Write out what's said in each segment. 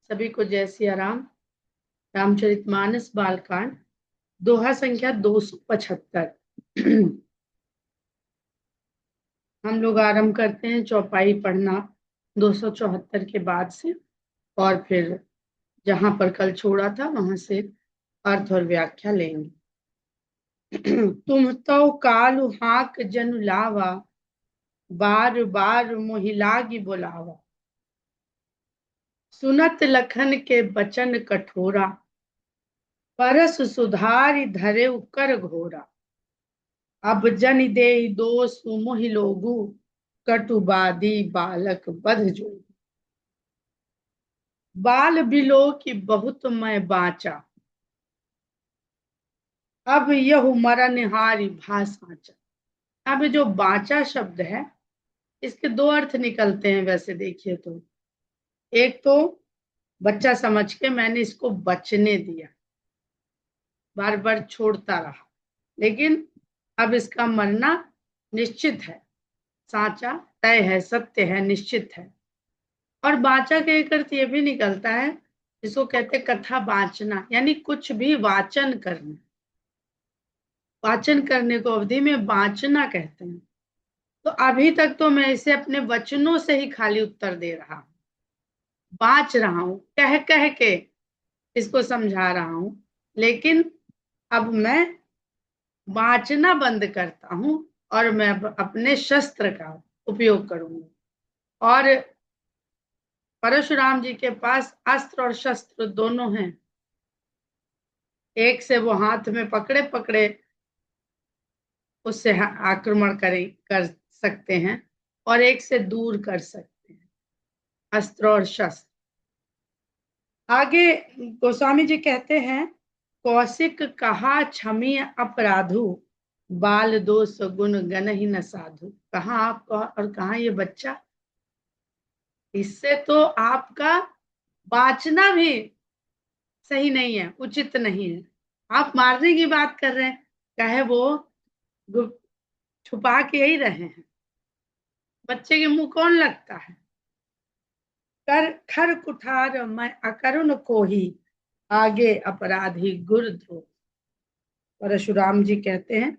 सभी को जय सिया राम। रामचरितमानस बालकांड दोहा संख्या 275। हम लोग आरंभ करते हैं चौपाई पढ़ना 274 के बाद से, और फिर जहां पर कल छोड़ा था वहां से अर्थ और व्याख्या लेंगे। तुम तो कालु हाक जनु लावा, बार बार मोहिलागी बुलावा। सुनत लखन के बचन कठोरा, परस सुधारि धरे कर घोरा। अब जन दे दोष मोहि लोगु, कटुबादी बालक बध जोगु। बाल बिलो की बहुत मैं बाचा, अब यह मरनहारी भा साचा। अब जो बाचा शब्द है इसके दो अर्थ निकलते हैं। वैसे देखिए तो एक तो बच्चा समझ के मैंने इसको बचने दिया, बार बार छोड़ता रहा, लेकिन अब इसका मरना निश्चित है, साचा तय है, सत्य है, निश्चित है। और बाचा का एक अर्थ ये भी निकलता है, जिसको कहते कथा वाचना, यानी कुछ भी वाचन करना। वाचन करने को अवधि में वाचना कहते हैं। तो अभी तक तो मैं इसे अपने वचनों से ही खाली उत्तर दे रहा हूं, बाच रहा हूं, कह कह के इसको समझा रहा हूं, लेकिन अब मैं बाचना बंद करता हूं और मैं अपने शस्त्र का उपयोग करूंगा। और परशुराम जी के पास अस्त्र और शस्त्र दोनों हैं। एक से वो हाथ में पकड़े पकड़े उससे आक्रमण कर सकते हैं, और एक से दूर कर सकते हैं, अस्त्र और शस्त्र। आगे गोस्वामी जी कहते हैं, कौशिक कहा क्षमी अपराधु, बाल दोष गुण गण ही न साधु। कहा आपका और कहा ये बच्चा, इससे तो आपका बाचना भी सही नहीं है, उचित नहीं है। आप मारने की बात कर रहे हैं, कहे वो छुपा के ही रहे हैं। बच्चे के मुंह कौन लगता है? कर खर कुठार मैं अकरुण को ही, आगे अपराधी गुरुद्रोह। परशुराम जी कहते हैं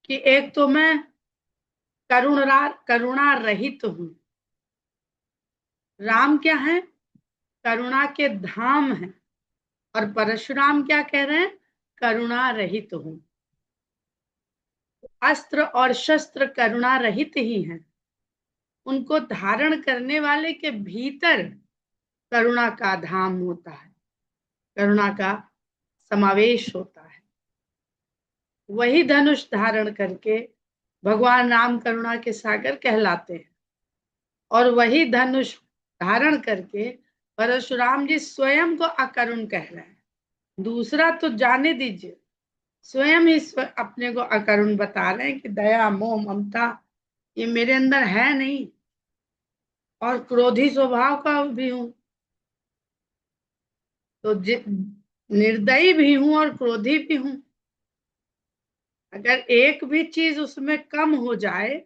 कि एक तो मैं करुणा रहित हूं। राम क्या है? करुणा के धाम है। और परशुराम क्या कह रहे हैं? करुणा रहित हूं। अस्त्र और शस्त्र करुणा रहित ही हैं। उनको धारण करने वाले के भीतर करुणा का धाम होता है, करुणा का समावेश होता है। वही धनुष धारण करके भगवान राम करुणा के सागर कहलाते हैं, और वही धनुष धारण करके परशुराम जी स्वयं को अकरुण कह रहे हैं। दूसरा तो जाने दीजिए, स्वयं ही अपने को अकरुण बता रहे हैं कि दया मोह ममता ये मेरे अंदर है नहीं, और क्रोधी स्वभाव का भी हूं। तो निर्दयी भी हूं और क्रोधी भी हूं। अगर एक भी चीज उसमें कम हो जाए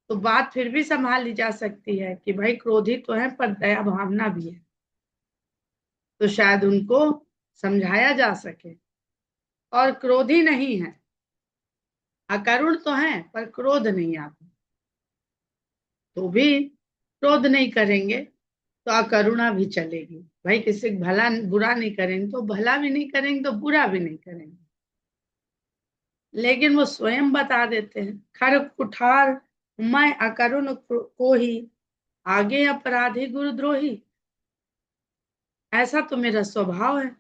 तो बात फिर भी संभाली जा सकती है कि भाई क्रोधी तो है पर दया भावना भी है, तो शायद उनको समझाया जा सके। और क्रोधी नहीं है, अकरुण तो है पर क्रोध नहीं आता, तो भी क्रोध नहीं करेंगे तो अकरुणा भी चलेगी। भाई किसी भला बुरा नहीं करेंगे तो भला भी नहीं करेंगे, तो बुरा भी नहीं करेंगे। लेकिन वो स्वयं बता देते हैं, खर कुठार मैं अकरुण को ही, आगे अपराधी गुरुद्रोही। ऐसा तो मेरा स्वभाव है,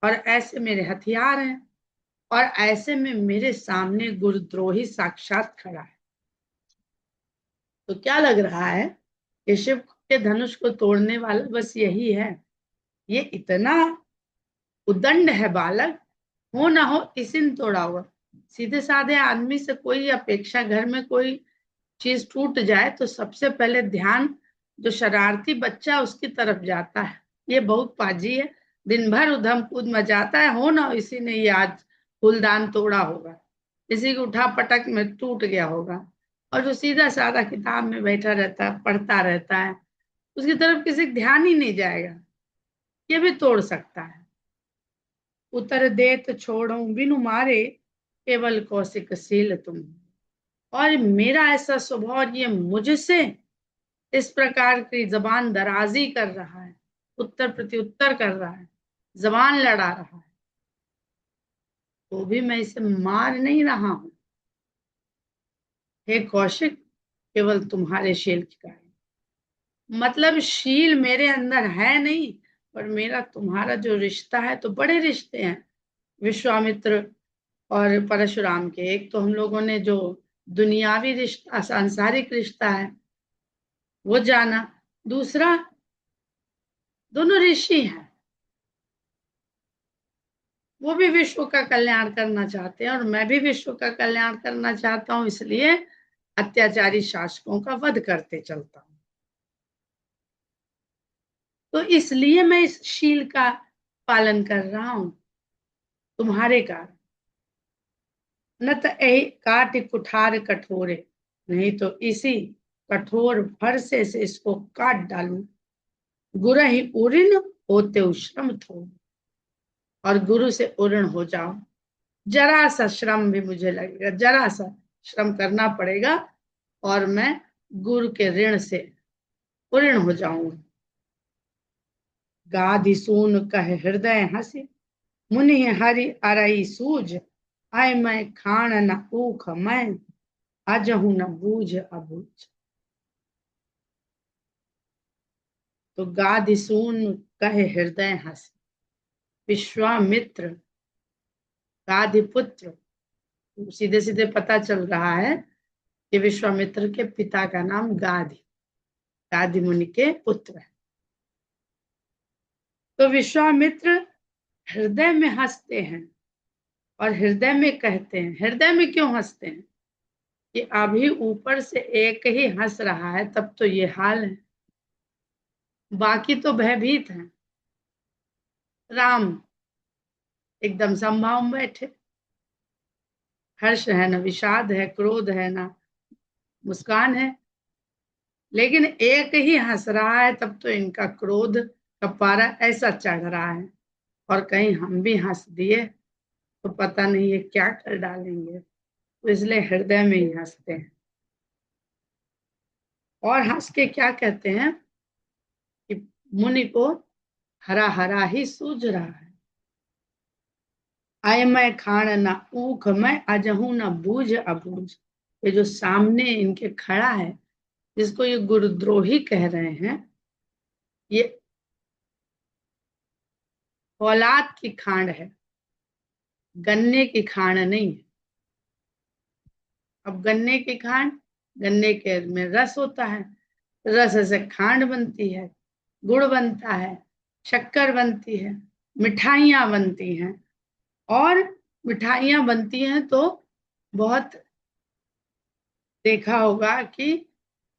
और ऐसे मेरे हथियार हैं, और ऐसे में मेरे सामने गुरुद्रोही साक्षात खड़ा है। तो क्या लग रहा है कि शिव के धनुष को तोड़ने वाला बस यही है? ये इतना उदंड है बालक, हो ना हो इसी ने तोड़ा हुआ। सीधे साधे आदमी से कोई अपेक्षा, घर में कोई चीज टूट जाए तो सबसे पहले ध्यान जो शरारती बच्चा उसकी तरफ जाता है। ये बहुत पाजी है, दिन भर उधम कूद मचाता है, हो ना इसी ने ये आज फूलदान तोड़ा होगा, इसी को उठा पटक में टूट गया होगा। और जो सीधा साधा किताब में बैठा रहता है, पढ़ता रहता है, उसकी तरफ किसी का ध्यान ही नहीं जाएगा, ये भी तोड़ सकता है। उतर देत छोड़ो बिनु मारे, केवल कौशिक सील तुम। और मेरा ऐसा स्वभाव, ये मुझसे इस प्रकार की जबान दराजी कर रहा है, उत्तर प्रत्युत्तर कर रहा है, जबान लड़ा रहा है, तो भी मैं इसे मार नहीं रहा हूं। हे कौशिक, केवल तुम्हारे शील की कारण, मतलब शील मेरे अंदर है नहीं, पर मेरा तुम्हारा जो रिश्ता है, तो बड़े रिश्ते हैं विश्वामित्र और परशुराम के। एक तो हम लोगों ने जो दुनियावी रिश्ता, सांसारिक रिश्ता है, वो जाना। दूसरा, दोनों ऋषि हैं, वो भी विश्व का कल्याण करना चाहते हैं और मैं भी विश्व का कल्याण करना चाहता हूं, इसलिए अत्याचारी शासकों का वध करते चलता हूं। तो इसलिए मैं इस शील का पालन कर रहा हूं तुम्हारे कारण। न तो यही काट कुठार कठोरे, नहीं तो इसी कठोर फरसे से इसको काट डालूं। गुरु ही उऋण होते श्रम थो, और गुरु से उऋण हो जाओ। जरा सा श्रम भी मुझे लगेगा, जरा सा श्रम करना पड़ेगा, और मैं गुरु के ऋण से उऋण हो जाऊंगा। गाधि सून कह हृदय हंसी, मुनि हरि अरई सूझ। आय मैं खान न ऊख मैं, अजहू न बूझ अबूझ। तो गाधि सून कहे हृदय हंसी, विश्वामित्र गाधि पुत्र, सीधे सीधे पता चल रहा है कि विश्वामित्र के पिता का नाम गाधि, गाधि मुनि के पुत्र है। तो विश्वामित्र हृदय में हंसते हैं, और हृदय में कहते हैं। हृदय में क्यों हंसते हैं? कि अभी ऊपर से एक ही हंस रहा है, तब तो ये हाल है, बाकी तो भयभीत हैं। राम एकदम संभाव में बैठे, हर्ष है ना विषाद है, क्रोध है ना मुस्कान है, लेकिन एक ही हंस रहा है, तब तो इनका क्रोध का पारा ऐसा चढ़ रहा है, और कहीं हम भी हंस दिए तो पता नहीं ये क्या कर डालेंगे, तो इसलिए हृदय में ही हंसते हैं। और हंस के क्या कहते हैं कि मुनि को हरा हरा ही सूझ रहा है। आय मैं खान न ऊख मैं, अजहू न बूझ अबूझ। ये जो सामने इनके खड़ा है, जिसको ये गुरुद्रोही कह रहे हैं, ये औलाद की खांड है, गन्ने की खांड नहीं है। अब गन्ने की खांड, गन्ने के में रस होता है, रस से खांड बनती है, गुड़ बनता है, शक्कर बनती है, मिठाइयां बनती हैं। और मिठाइयां बनती हैं तो बहुत देखा होगा कि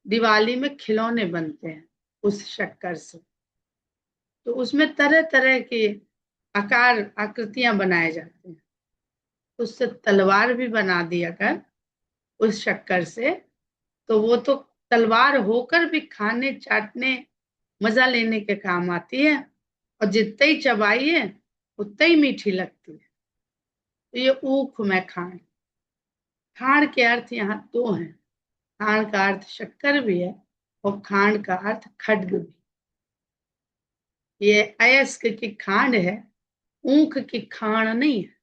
दिवाली में खिलौने बनते हैं उस शक्कर से, तो उसमें तरह तरह के आकार आकृतियां बनाए जाते हैं। उससे तलवार भी बना दिया कर उस शक्कर से, तो वो तो तलवार होकर भी खाने चाटने मजा लेने के काम आती है, और जितने ही चबाइए उतनी ही मीठी लगती है। तो ये ऊख में खाण, खाण के अर्थ यहाँ दो हैं। खाण का अर्थ शक्कर भी है, और खांड का अर्थ खड्ग भी। ये अयस्क की खांड है, ऊख की खाण नहीं है।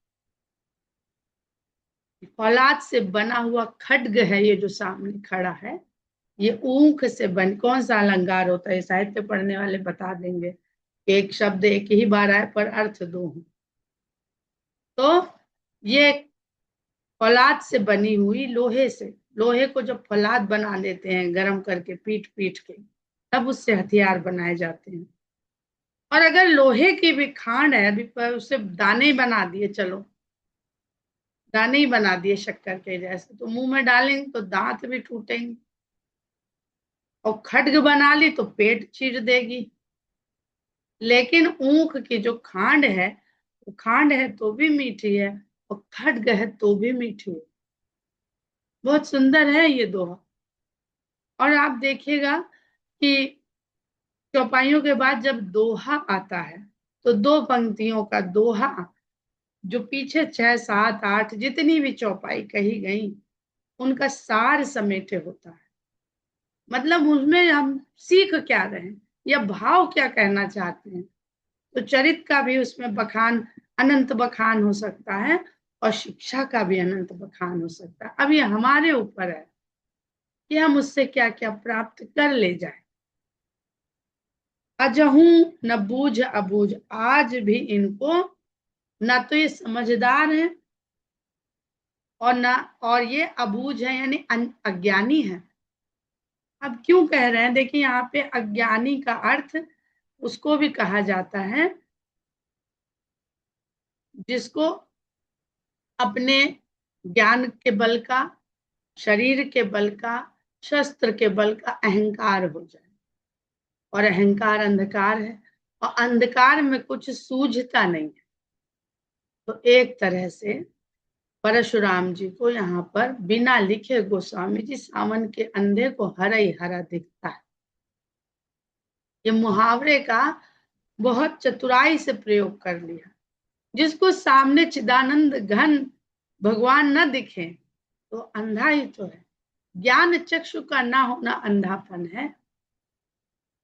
फौलाद से बना हुआ खड्ग है ये जो सामने खड़ा है, ये ऊख से बन। कौन सा अलंकार होता है, साहित्य पढ़ने वाले बता देंगे। एक शब्द एक ही बार आए पर अर्थ दो हो। तो ये फौलाद से बनी हुई, लोहे से, लोहे को जब फौलाद बना देते हैं गर्म करके पीट पीट के, तब उससे हथियार बनाए जाते हैं। और अगर लोहे की भी खांड है, अभी पर उससे दाने ही बना दिए, चलो दाने ही बना दिए शक्कर के जैसे, तो मुंह में डालेंगे तो दांत भी टूटेंगे, और खड्ग बना ली तो पेट चीर देगी। लेकिन ऊख की जो खांड है, वो खांड है तो भी मीठी है, और खड्ग है तो भी मीठी है। बहुत सुंदर है ये दोहा। और आप देखिएगा कि चौपाइयों के बाद जब दोहा आता है तो दो पंक्तियों का दोहा, जो पीछे 6, 7, 8 जितनी भी चौपाई कही गई उनका सार समेटे होता है। मतलब उसमें हम सीख क्या रहे हैं या भाव क्या कहना चाहते हैं। तो चरित्र का भी उसमें बखान, अनंत बखान हो सकता है, और शिक्षा का भी अनंत बखान हो सकता है। अब ये हमारे ऊपर है कि हम उससे क्या क्या प्राप्त कर ले जाए। अजहू न बूझ अबूझ, आज भी इनको न तो ये समझदार है और ना, और ये अबूझ है यानी अज्ञानी है। अब क्यों कह रहे हैं, देखिए यहाँ पे अज्ञानी का अर्थ उसको भी कहा जाता है जिसको अपने ज्ञान के बल का, शरीर के बल का, शस्त्र के बल का अहंकार हो जाए। और अहंकार अंधकार है और अंधकार में कुछ सूझता नहीं है। तो एक तरह से परशुराम जी को यहाँ पर बिना लिखे गोस्वामी जी सावन के अंधे को हरा ही हरा दिखता है। ये मुहावरे का बहुत चतुराई से प्रयोग कर लिया। जिसको सामने चिदानंद घन भगवान न दिखे तो अंधा ही तो है। ज्ञान चक्षु का ना होना अंधापन है।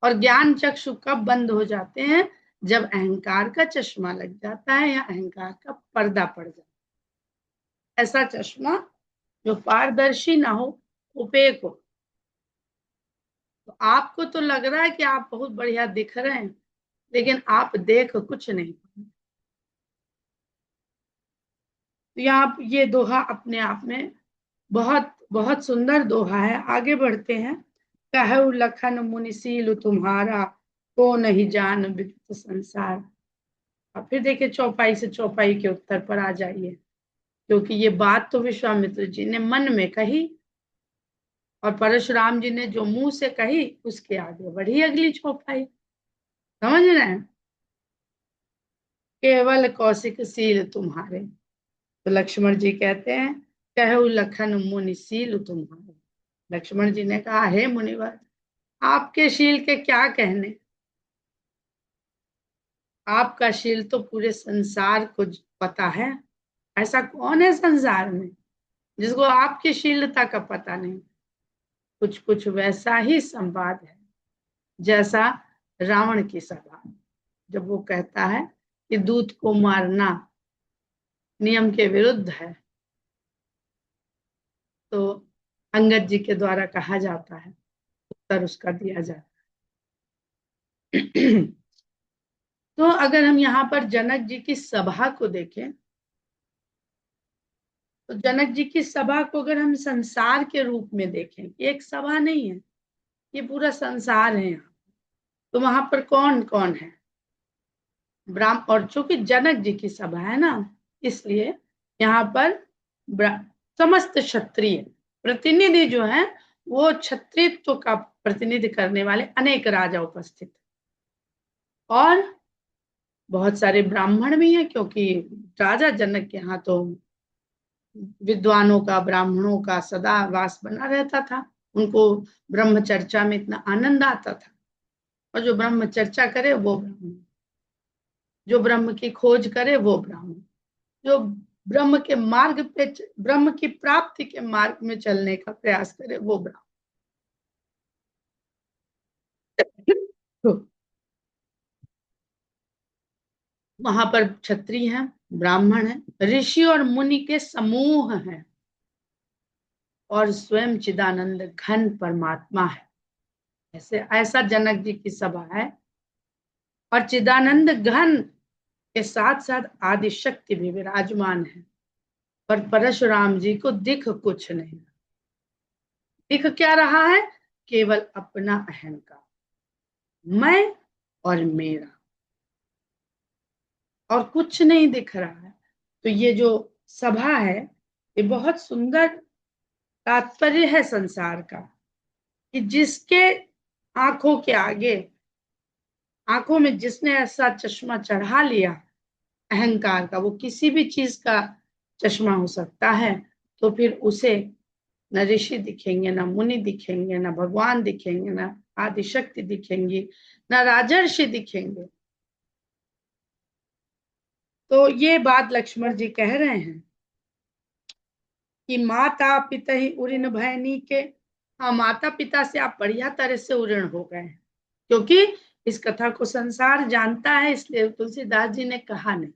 और ज्ञान चक्षु कब बंद हो जाते हैं, जब अहंकार का चश्मा लग जाता है या अहंकार का पर्दा पड़ जाता है। ऐसा चश्मा जो पारदर्शी ना हो, उपेक हो। तो आपको तो लग रहा है कि आप बहुत बढ़िया दिख रहे हैं, लेकिन आप देख कुछ नहीं। तो यहाँ ये दोहा अपने आप में बहुत बहुत सुंदर दोहा है। आगे बढ़ते हैं। कहु लखन मुनिशील तुम्हारा, को नहीं जान विदित संसार। और फिर देखिए चौपाई से चौपाई के उत्तर पर आ जाइए, क्योंकि ये बात तो विश्वामित्र जी ने मन में कही और परशुराम जी ने जो मुंह से कही उसके आगे बढ़ी अगली चौपाई। समझ रहे हैं। केवल कौशिक सील तुम्हारे, तो लक्ष्मण जी कहते हैं कहु लखन मुनिशील तुम्हारे। लक्ष्मण जी ने कहा, हे मुनिवर, आपके शील के क्या कहने। आपका शील तो पूरे संसार को पता है। ऐसा कौन है संसार में जिसको आपकी शीलता का पता नहीं। कुछ कुछ वैसा ही संवाद है जैसा रावण की सभा, जब वो कहता है कि दूत को मारना नियम के विरुद्ध है, तो अंगद जी के द्वारा कहा जाता है, उत्तर उसका दिया जाता है। तो अगर हम यहाँ पर जनक जी की सभा को देखें, तो जनक जी की सभा को अगर हम संसार के रूप में देखें, ये एक सभा नहीं है, ये पूरा संसार है यहाँ। तो वहां पर कौन कौन है, ब्राह्मण, और चूंकि जनक जी की सभा है ना, इसलिए यहाँ पर समस्त क्षत्रिय प्रतिनिधि जो है वो क्षत्रित्व का प्रतिनिधि करने वाले अनेक राजा उपस्थित, और बहुत सारे ब्राह्मण भी हैं, क्योंकि राजा जनक के यहाँ तो विद्वानों का, ब्राह्मणों का सदा वास बना रहता था। उनको ब्रह्म चर्चा में इतना आनंद आता था। और जो ब्रह्म चर्चा करे वो ब्राह्मण, जो ब्रह्म की खोज करे वो ब्राह्मण, जो ब्रह्म के मार्ग पे, ब्रह्म की प्राप्ति के मार्ग में चलने का प्रयास करे वो ब्राह्मण। तो वहां पर क्षत्रिय हैं, ब्राह्मण है, ऋषि और मुनि के समूह हैं, और स्वयं चिदानंद घन परमात्मा है। ऐसे ऐसा जनक जी की सभा है। और चिदानंद घन के साथ साथ आदि शक्ति भी विराजमान है। पर परशुराम जी को दिख कुछ नहीं, दिख क्या रहा है, केवल अपना अहंकार, मैं और मेरा, और कुछ नहीं दिख रहा है। तो ये जो सभा है, ये बहुत सुंदर तात्पर्य है संसार का, कि जिसके आंखों के आगे, आंखों में जिसने ऐसा चश्मा चढ़ा लिया अहंकार का, वो किसी भी चीज का चश्मा हो सकता है, तो फिर उसे न ऋषि दिखेंगे, न मुनि दिखेंगे, न भगवान दिखेंगे, न आदिशक्ति दिखेंगी, न राजर्षि दिखेंगे। तो ये बात लक्ष्मण जी कह रहे हैं कि माता पिता ही उऋण भयनी के। हाँ, माता पिता से आप बढ़िया तरह से उऋण हो गए, क्योंकि इस कथा को संसार जानता है, इसलिए तुलसीदास जी ने कहा नहीं।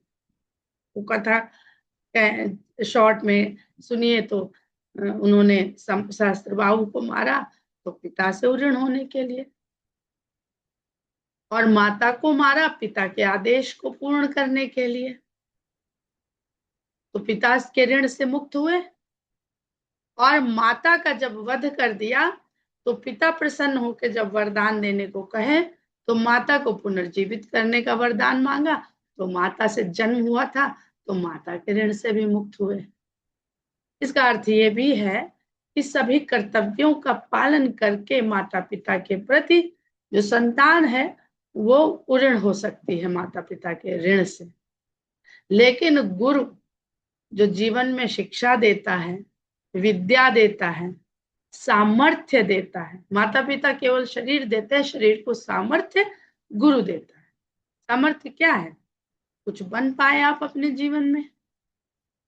वो कथा शॉर्ट में सुनिए तो उन्होंने सहस्त्रबाहु को मारा तो पिता से उऋण होने के लिए, और माता को मारा पिता के आदेश को पूर्ण करने के लिए। तो पिता के ऋण से मुक्त हुए, और माता का जब वध कर दिया तो पिता प्रसन्न होकर जब वरदान देने को कहे तो माता को पुनर्जीवित करने का वरदान मांगा, तो माता से जन्म हुआ था तो माता के ऋण से भी मुक्त हुए। इसका अर्थ ये भी है कि सभी कर्तव्यों का पालन करके माता पिता के प्रति जो संतान है वो उऋण हो सकती है माता पिता के ऋण से। लेकिन गुरु जो जीवन में शिक्षा देता है, विद्या देता है, सामर्थ्य देता है, माता पिता केवल शरीर देते हैं, शरीर को सामर्थ्य गुरु देता है। सामर्थ्य क्या है? कुछ बन पाए आप अपने जीवन में,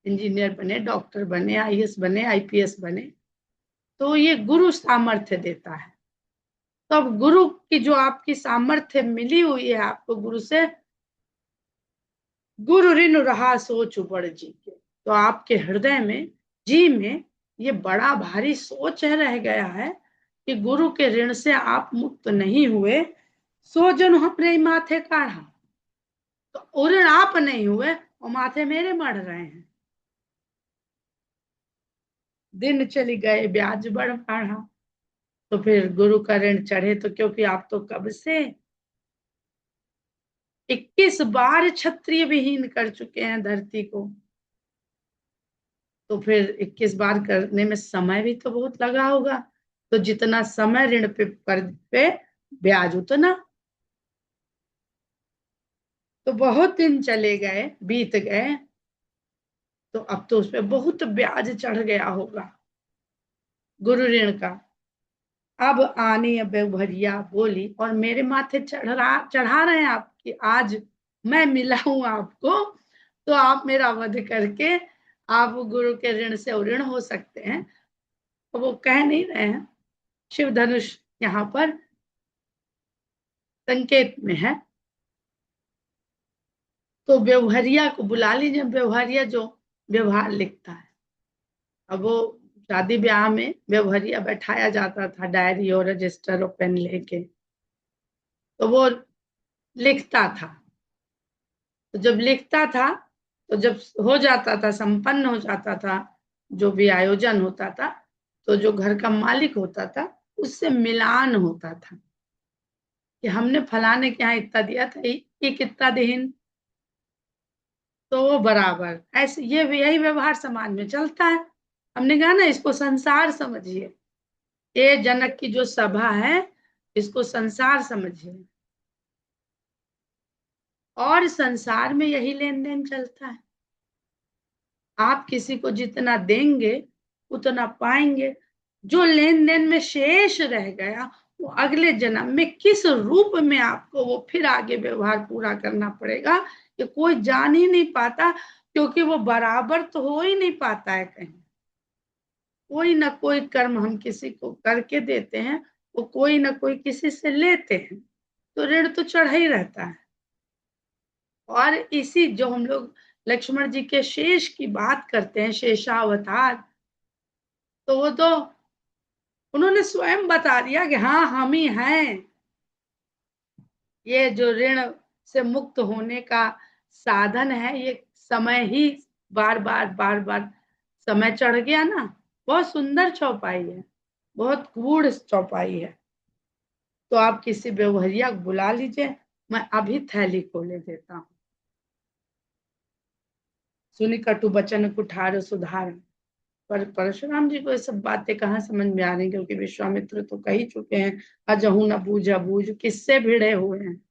इंजीनियर बने, डॉक्टर बने, आईएएस बने, आईपीएस बने, तो ये गुरु सामर्थ्य देता है। तो अब गुरु की जो आपकी सामर्थ्य मिली हुई है आपको गुरु से, गुरु ऋण रहा सोच बढ़ जी के, तो आपके हृदय में, जी में ये बड़ा भारी सोच है रह गया है कि गुरु के ऋण से आप मुक्त नहीं हुए, सो जन हमरे माथे काढ़ा। तो ऋण आप नहीं हुए और माथे मेरे मढ़ रहे हैं। दिन चली गए ब्याज बढ़ बढ़ा, तो फिर गुरु का ऋण चढ़े तो, क्योंकि आप तो कब से 21 बार क्षत्रिय विहीन कर चुके हैं धरती को, तो फिर 21 बार करने में समय भी तो बहुत लगा होगा। तो जितना समय ऋण पे ब्याज उतना। तो बहुत दिन चले गए, बीत गए, तो अब तो उस पर बहुत ब्याज चढ़ गया होगा गुरु ऋण का। अब आनी बेभरिया बोली और मेरे माथे चढ़ा रहे हैं आप कि आज मैं मिला हूं आपको, तो आप मेरा वध करके आप गुरु के ऋण से ऋण हो सकते हैं। तो वो कह नहीं रहे हैं, शिव धनुष यहाँ पर संकेत में है। तो व्यवहारिया को बुला लीजिए, व्यवहारिया जो व्यवहार लिखता है। अब वो शादी ब्याह में व्यवहारिया बैठाया जाता था, डायरी और रजिस्टर और पेन लेके, तो वो लिखता था। तो जब लिखता था तो जब हो जाता था, संपन्न हो जाता था जो भी आयोजन होता था, तो जो घर का मालिक होता था उससे मिलान होता था कि हमने फलाने के यहाँ इतना दिया था, ये कितना देन, तो वो बराबर। ऐसे ये यही व्यवहार समाज में चलता है। हमने कहा ना, इसको संसार समझिए, ये जनक की जो सभा है इसको संसार समझिए, और संसार में यही लेन देन चलता है। आप किसी को जितना देंगे उतना पाएंगे। जो लेन देन में शेष रह गया वो अगले जन्म में किस रूप में आपको वो फिर आगे व्यवहार पूरा करना पड़ेगा, ये कोई जान ही नहीं पाता, क्योंकि वो बराबर तो हो ही नहीं पाता है कहीं। कोई ना कोई कर्म हम किसी को करके देते हैं, वो कोई ना कोई किसी से लेते हैं, तो ऋण तो चढ़ा ही रहता है। और इसी जो हम लोग लक्ष्मण जी के शेष की बात करते हैं, शेषावतार, तो वो तो उन्होंने स्वयं बता दिया कि हाँ हम ही हैं। ये जो ऋण से मुक्त होने का साधन है, ये समय ही बार बार समय चढ़ गया ना। बहुत सुंदर चौपाई है, बहुत गूढ़ चौपाई है। तो आप किसी व्यवहारिया को बुला लीजिए, मैं अभी थैली खोले देता हूँ। सुनी कटु बचन कुठार सुधार। पर परशुराम जी को ये सब बातें कहाँ समझ में आ रही, क्योंकि विश्वामित्र तो कह ही चुके हैं, अजहू न बूझा बूझ, किससे भिड़े हुए हैं।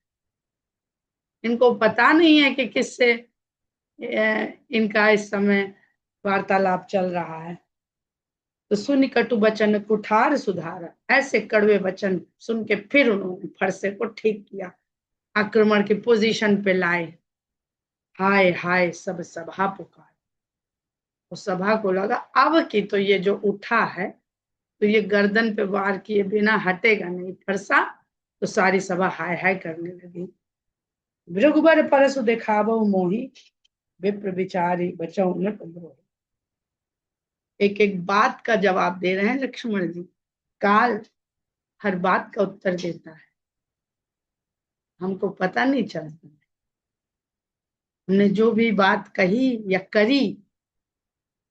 इनको पता नहीं है कि किससे इनका इस समय वार्तालाप चल रहा है। तो सुन कटु वचन कुठार सुधारा, ऐसे कड़वे वचन सुन के फिर उन्होंने फरसे को ठीक किया, आक्रमण की पोजीशन पे लाए। हाय हाय सब सभा पुकार। उस सभा को लगा अब की तो ये जो उठा है तो ये गर्दन पे वार किए बिना हटेगा नहीं फरसा। तो सारी सभा हाय हाय करने लगी। भृगुबर परसु दिखावो मोही, विप्र विचारी बचाओ न पंद्रोही। एक एक बात का जवाब दे रहे हैं लक्ष्मण जी। काल हर बात का उत्तर देता है, हमको पता नहीं चलता। हमने जो भी बात कही या करी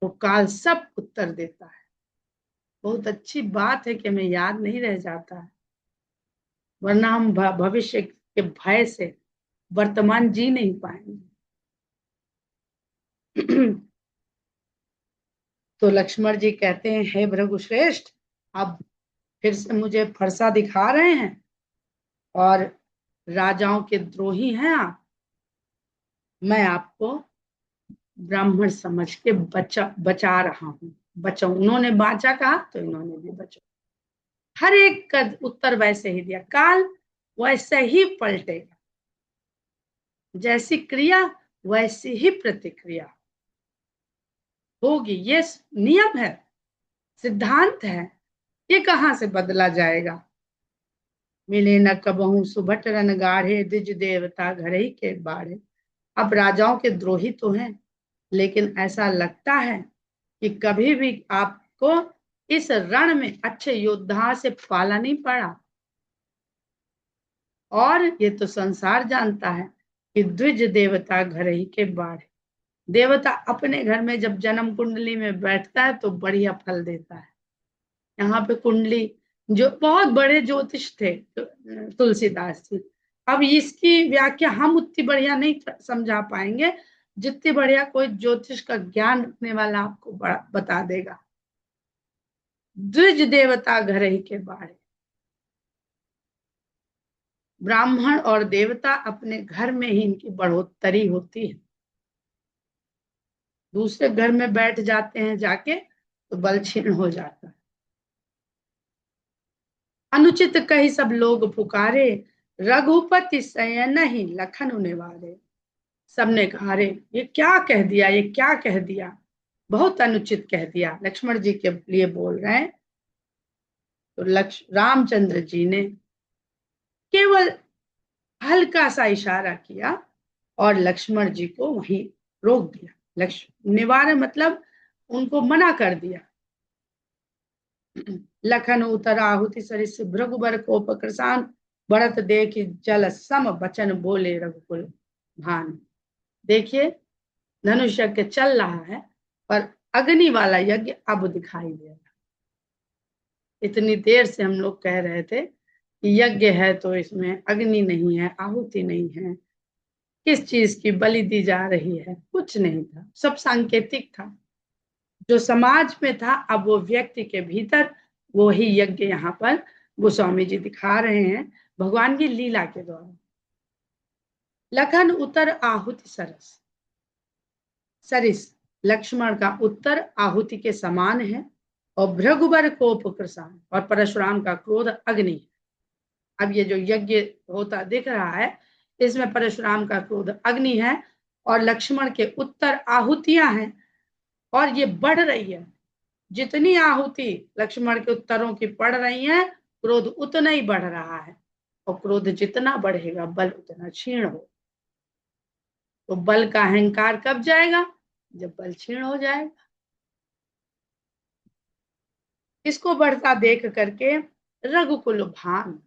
वो काल सब उत्तर देता है। बहुत अच्छी बात है कि हमें याद नहीं रह जाता है, वरना हम भविष्य के भय से वर्तमान जी नहीं पाएंगे। तो लक्ष्मण जी कहते हैं, हे भृगुश्रेष्ठ, आप फिर से मुझे फरसा दिखा रहे हैं और राजाओं के द्रोही हैं आप। मैं आपको ब्राह्मण समझ के बचा रहा हूं। बचाओ, उन्होंने बाचा कहा तो इन्होंने भी बचाओ। हर एक का उत्तर वैसे ही दिया। काल वैसे ही पलटेगा, जैसी क्रिया वैसी ही प्रतिक्रिया होगी। ये नियम है, सिद्धांत है, ये कहां से बदला जाएगा। मिले न कबहू सुभट रन गाढ़े, द्विज देवता घर ही के बाढ़े। अब राजाओं के द्रोही तो हैं, लेकिन ऐसा लगता है कि कभी भी आपको इस रण में अच्छे योद्धा से पाला नहीं पड़ा। और ये तो संसार जानता है कि द्विज देवता घर ही के बाढ़। देवता अपने घर में जब जन्म कुंडली में बैठता है तो बढ़िया फल देता है। यहाँ पे कुंडली, जो बहुत बड़े ज्योतिष थे तुलसीदास जी, अब इसकी व्याख्या हम उतनी बढ़िया नहीं समझा पाएंगे जितनी बढ़िया कोई ज्योतिष का ज्ञान रखने वाला आपको बता देगा। द्विज देवता घर ही के बाढ़। ब्राह्मण और देवता अपने घर में ही इनकी बढ़ोतरी होती है, दूसरे घर में बैठ जाते हैं जाके तो बल क्षीण हो जाता है। अनुचित कही सब लोग पुकारे, रघुपति शयन ही लखन निवारे। सबने कहा, अरे ये क्या कह दिया, ये क्या कह दिया, बहुत अनुचित कह दिया। लक्ष्मण जी के लिए बोल रहे हैं। तो रामचंद्र जी ने केवल हल्का सा इशारा किया और लक्ष्मण जी को वहीं रोक दिया। निवारण मतलब उनको मना कर दिया। लखन उतर आहुति सरिस, भृगुबर कोप कृसान, बढ़त देखि जल सम बचन बोले रघुकुल भान। देखिए धनुष यज्ञ चल रहा है पर अग्नि वाला यज्ञ अब दिखाई दे रहा। इतनी देर से हम लोग कह रहे थे कि यज्ञ है तो इसमें अग्नि नहीं है, आहुति नहीं है, किस चीज की बलि दी जा रही है, कुछ नहीं था, सब सांकेतिक था। जो समाज में था अब वो व्यक्ति के भीतर वो ही यज्ञ यहाँ पर गोस्वामी जी दिखा रहे हैं भगवान की लीला के द्वारा। लखन उतर आहुति सरस, सरिस लक्ष्मण का उत्तर आहुति के समान है और भृगुबर कोप कृसान और परशुराम का क्रोध अग्नि है। अब ये जो यज्ञ होता दिख रहा है इसमें परशुराम का क्रोध अग्नि है और लक्ष्मण के उत्तर आहुतियां हैं और ये बढ़ रही है। जितनी आहुति लक्ष्मण के उत्तरों की पड़ रही है क्रोध उतना ही बढ़ रहा है और क्रोध जितना बढ़ेगा बल उतना क्षीण हो। तो बल का अहंकार कब जाएगा, जब बल क्षीण हो जाएगा। इसको बढ़ता देख करके रघुकुल भान,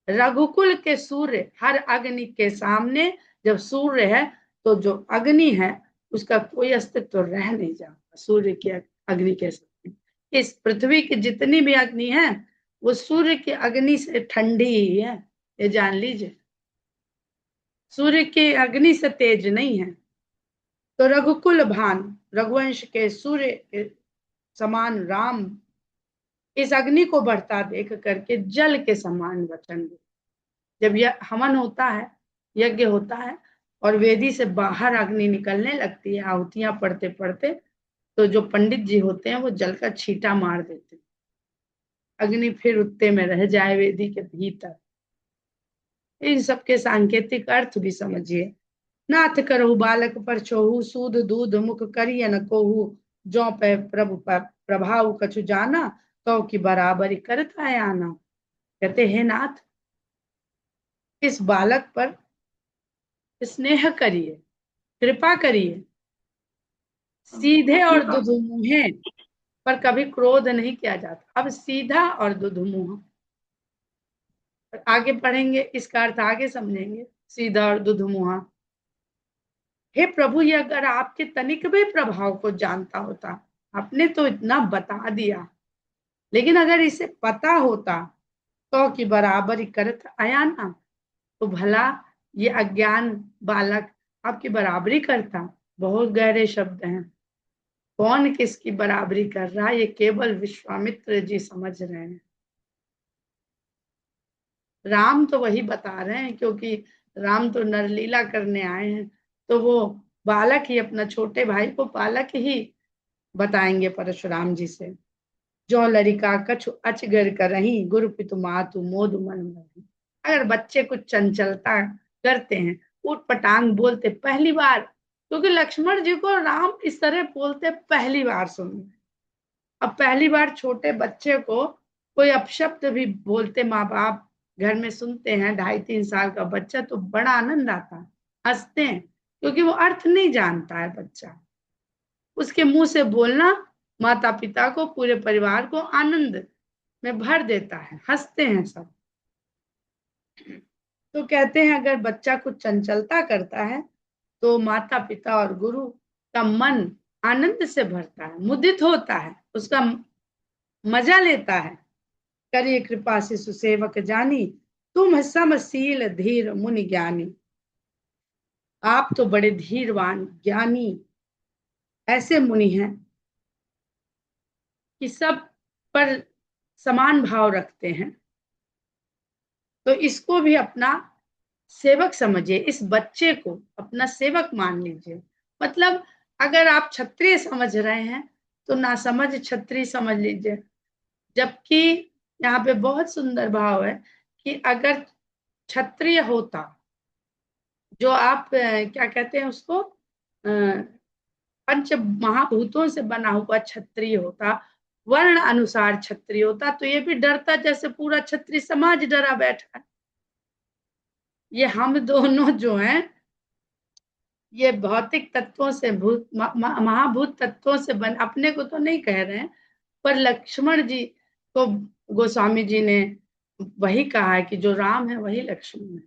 रघुकुल के सूर्य हर अग्नि के सामने जब सूर्य है तो जो अग्नि है उसका कोई अस्तित्व तो रह नहीं जाता सूर्य की अग्नि के सामने। इस पृथ्वी की जितनी भी अग्नि है वो सूर्य की अग्नि से ठंडी ही है, ये जान लीजिए, सूर्य की अग्नि से तेज नहीं है। तो रघुकुल भान, रघुवंश के सूर्य के समान राम इस अग्नि को बढ़ता देख करके जल के समान वचन दे। जब यह हवन होता है, यज्ञ होता है और वेदी से बाहर अग्नि निकलने लगती है आहुतियां पढ़ते पढ़ते, तो जो पंडित जी होते हैं वो जल का छींटा मार देते हैं, अग्नि फिर उत्ते में रह जाए वेदी के भीतर। इन सबके सांकेतिक अर्थ भी समझिए। नाथ करहु बालक पर छोहु, सूद दूध मुख करिय न कोहु, जो पे प्रभु प्रभाव कछु जाना, तो की बराबरी करत आयाना। कहते हैं नाथ, इस बालक पर स्नेह करिए, कृपा करिए। सीधे और दुधमुहे पर कभी क्रोध नहीं किया जाता। अब सीधा और दुधमुहा, आगे पढ़ेंगे, इसका अर्थ आगे समझेंगे। सीधा और दुधमुहा, हे प्रभु, ये अगर आपके तनिक भी प्रभाव को जानता होता, आपने तो इतना बता दिया, लेकिन अगर इसे पता होता तो की बराबरी करत आया ना, तो भला ये अज्ञान बालक आपकी बराबरी करता। बहुत गहरे शब्द हैं। कौन किसकी बराबरी कर रहा है, ये केवल विश्वामित्र जी समझ रहे हैं। राम तो वही बता रहे हैं, क्योंकि राम तो नरलीला करने आए हैं, तो वो बालक ही, अपना छोटे भाई को बालक ही बताएंगे परशुराम जी से। जो लड़िका कछु अचगर करही, गुरु पितु मातु मोद मन मोहि। अगर बच्चे कुछ चंचलता करते हैं, उठ पटांग बोलते पहली बार, क्योंकि लक्ष्मण जी को राम इस तरह बोलते पहली बार सुन। अब पहली बार छोटे बच्चे को कोई अपशब्द भी बोलते माँ बाप घर में सुनते हैं, 2.5-3 साल का बच्चा, तो बड़ा आनंद आता है, हंसते हैं, क्योंकि वो अर्थ नहीं जानता है बच्चा। उसके मुंह से बोलना माता पिता को, पूरे परिवार को आनंद में भर देता है, हंसते हैं सब। तो कहते हैं अगर बच्चा कुछ चंचलता करता है तो माता पिता और गुरु का मन आनंद से भरता है, मुदित होता है, उसका मजा लेता है। करिए कृपा शिशु सेवक जानी, तुम समशील धीर मुनि ज्ञानी। आप तो बड़े धीरवान ज्ञानी ऐसे मुनि हैं कि सब पर समान भाव रखते हैं, तो इसको भी अपना सेवक समझिए, इस बच्चे को अपना सेवक मान लीजिए। मतलब अगर आप क्षत्रिय समझ रहे हैं तो ना समझ क्षत्रिय समझ लीजिए। जबकि यहाँ पे बहुत सुंदर भाव है कि अगर क्षत्रिय होता, जो आप क्या कहते हैं उसको, पंच महाभूतों से बना हुआ क्षत्रिय होता, वर्ण अनुसार क्षत्रिय होता, तो ये भी डरता जैसे पूरा क्षत्रिय समाज डरा बैठा है। ये हम दोनों जो हैं, ये भौतिक तत्वों से महाभूत तत्वों से बन, अपने को तो नहीं कह रहे हैं, पर लक्ष्मण जी को गोस्वामी जी ने वही कहा है कि जो राम है वही लक्ष्मण है।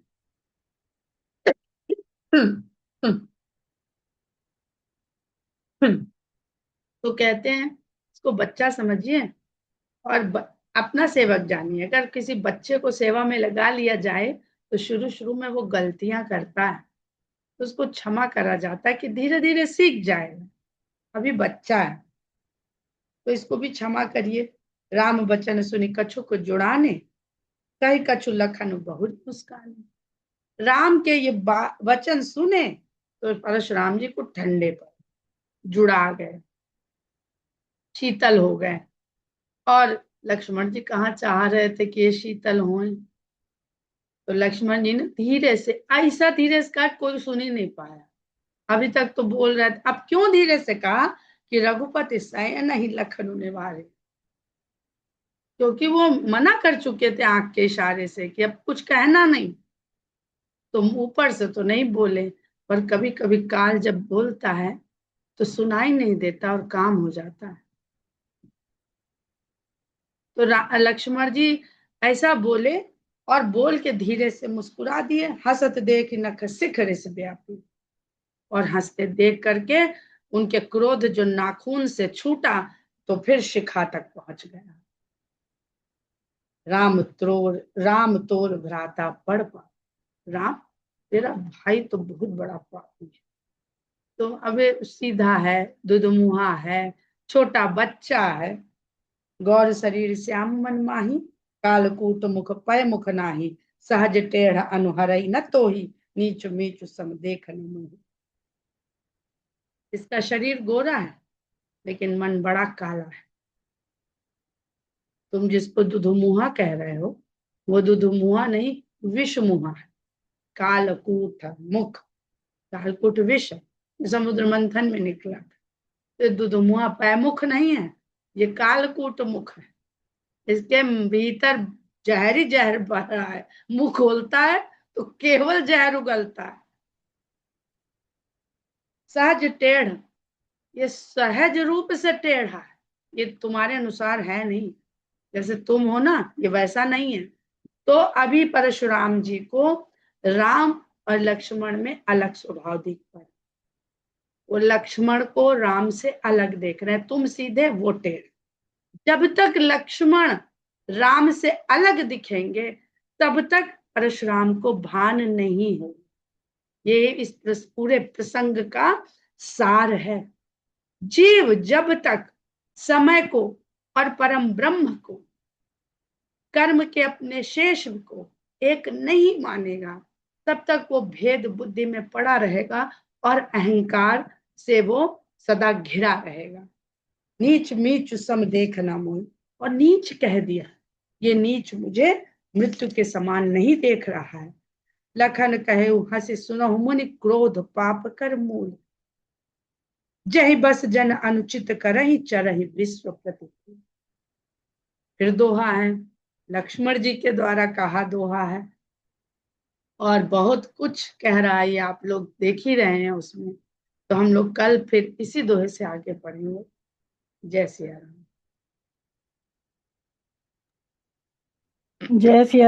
तो कहते हैं इसको बच्चा समझिए और अपना सेवक जानिए। अगर किसी बच्चे को सेवा में लगा लिया जाए तो शुरू शुरू में वो गलतियां करता है, तो उसको क्षमा करा जाता है कि धीरे धीरे सीख जाएगा, अभी बच्चा है, तो इसको भी क्षमा करिए। राम बचन सुनी कछु को जुड़ाने, कही कछु लखन बहुत मुस्काने। राम के ये वचन सुने तो परशुराम जी को ठंडे पर जुड़ा गए, शीतल हो गए। और लक्ष्मण जी कहाँ चाह रहे थे कि ये शीतल हो, तो लक्ष्मण जी ने धीरे से, ऐसा धीरे से कहा कोई सुन ही नहीं पाया। अभी तक तो बोल रहे थे, अब क्यों धीरे से कहा कि रघुपति सय नहीं लखन निवारे, क्योंकि वो मना कर चुके थे आंख के इशारे से कि अब कुछ कहना नहीं। तो ऊपर से तो नहीं बोले, पर कभी कभी काल जब बोलता है तो सुनाई नहीं देता और काम हो जाता है। तो लक्ष्मण जी ऐसा बोले और बोल के धीरे से मुस्कुरा दिए। हंसत देख नख शिखर से व्यापी, और हंसते देख करके उनके क्रोध जो नाखून से छूटा तो फिर शिखा तक पहुंच गया। राम तोर भ्राता पढ़ पा, राम तेरा भाई तो बहुत बड़ा पापी है। तो अब सीधा है, दुधमुहा है, छोटा बच्चा है, गौर शरीर श्याम मन माही, कालकूट मुख पय मुख नाही, सहज टेढ़ अनुहरई न तो ही, नीच मीच सम देख मोही। इसका शरीर गोरा है, लेकिन मन बड़ा काला है। तुम जिसको दुधमुहा कह रहे हो, वो दुधमुहा नहीं, विषमुहा है। कालकूट मुख, कालकूट विष है, समुद्र मंथन में निकला था। तो दुधमुहा पैमुख नहीं है, ये कालकूट मुख है। इसके भीतर जहरी जहर बह रहा है, मुंह खोलता है तो केवल जहर उगलता है। सहज टेढ़, ये सहज रूप से टेढ़ा है, ये तुम्हारे अनुसार है नहीं। जैसे तुम हो ना, ये वैसा नहीं है। तो अभी परशुराम जी को राम और लक्ष्मण में अलग स्वभाव दिख पड़ा। वो लक्ष्मण को राम से अलग देख रहे हैं, तुम सीधे, वो टेढ़। जब तक लक्ष्मण राम से अलग दिखेंगे तब तक परशुराम को भान नहीं हो। ये इस पूरे प्रसंग का सार है। जीव जब तक समय को और परम ब्रह्म को, कर्म के अपने शेष को एक नहीं मानेगा, तब तक वो भेद बुद्धि में पड़ा रहेगा और अहंकार से वो सदा घिरा रहेगा। नीच मीच सम देखना मोहि, और नीच कह दिया, ये नीच मुझे मृत्यु के समान नहीं देख रहा है। लखन कहे हंसी सुनहु मुनि, क्रोध पाप कर मूल। जहि बस जन अनुचित करहि, चरहि विश्व प्रतिकूल। फिर दोहा है, लक्ष्मण जी के द्वारा कहा दोहा है, और बहुत कुछ कह रहा है, ये आप लोग देख ही रहे हैं उसमें। तो हम लोग कल फिर इसी दोहे से आगे पढ़ेंगे। जय सिया राम। जय सिया राम।